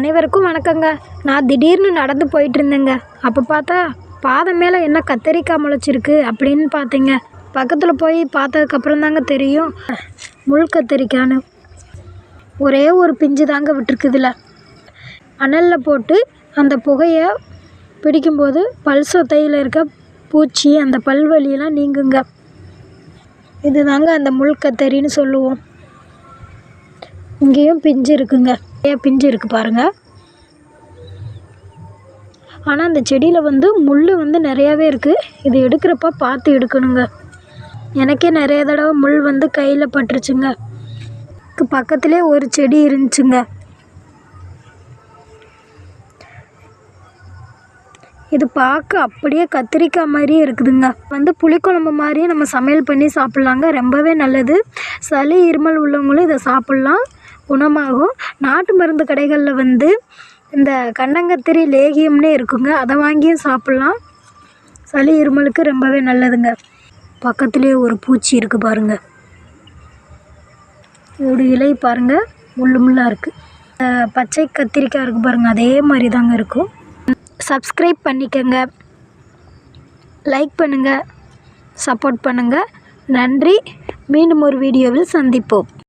அனைவருக்கும் வணக்கங்க. நான் திடீர்னு நடந்து போயிட்டுருந்தேங்க. அப்போ பார்த்தா பாதை மேலே என்ன கத்தரிக்காய் முளைச்சிருக்கு அப்படின்னு பார்த்தேங்க. பக்கத்தில் போய் பார்த்ததுக்கப்புறம் தாங்க தெரியும் முள் கத்தரிக்காய்னு. ஒரே ஒரு பிஞ்சு தாங்க விட்டுருக்குதுல. அனலில் போட்டு அந்த புகையை பிடிக்கும்போது பல் சொத்தையில் இருக்க பூச்சி அந்த பல்வலியெல்லாம் நீங்குங்க. இது தாங்க அந்த முள் கத்தரின்னு சொல்லுவோம். இங்கேயும் பிஞ்சு இருக்குங்க, நிறைய பிஞ்சு இருக்குது பாருங்கள். ஆனால் அந்த செடியில் முள் நிறையாவே இருக்குது. இது எடுக்கிறப்ப பார்த்து எடுக்கணுங்க. எனக்கே நிறைய தடவை முள் கையில் பட்டுருச்சுங்க. பக்கத்துலேயே ஒரு செடி இருந்துச்சுங்க. இது பார்க்க அப்படியே கத்திரிக்காய் மாதிரியே இருக்குதுங்க. புளிக்குழம்பு மாதிரியே நம்ம சமையல் பண்ணி சாப்பிட்லாங்க. ரொம்பவே நல்லது. சளி இருமல் உள்ளவங்களும் இதை சாப்பிட்லாம், குணமாகும். நாட்டு மருந்து கடைகளில் இந்த கண்டங்கத்திரி லேகியம்னே இருக்குங்க. அதை வாங்கியும் சாப்பிட்லாம். சளி இருமலுக்கு ரொம்பவே நல்லதுங்க. பக்கத்துலேயே ஒரு பூச்சி இருக்குது பாருங்கள். இதோட இலை பாருங்கள், முள்ளாக இருக்குது. பச்சை கத்திரிக்காய் இருக்குது பாருங்கள், அதே மாதிரி தாங்க இருக்கும். சப்ஸ்கிரைப் பண்ணிக்கங்க, லைக் பண்ணுங்கள், சப்போர்ட் பண்ணுங்கள். நன்றி. மீண்டும் ஒரு வீடியோவில் சந்திப்போம்.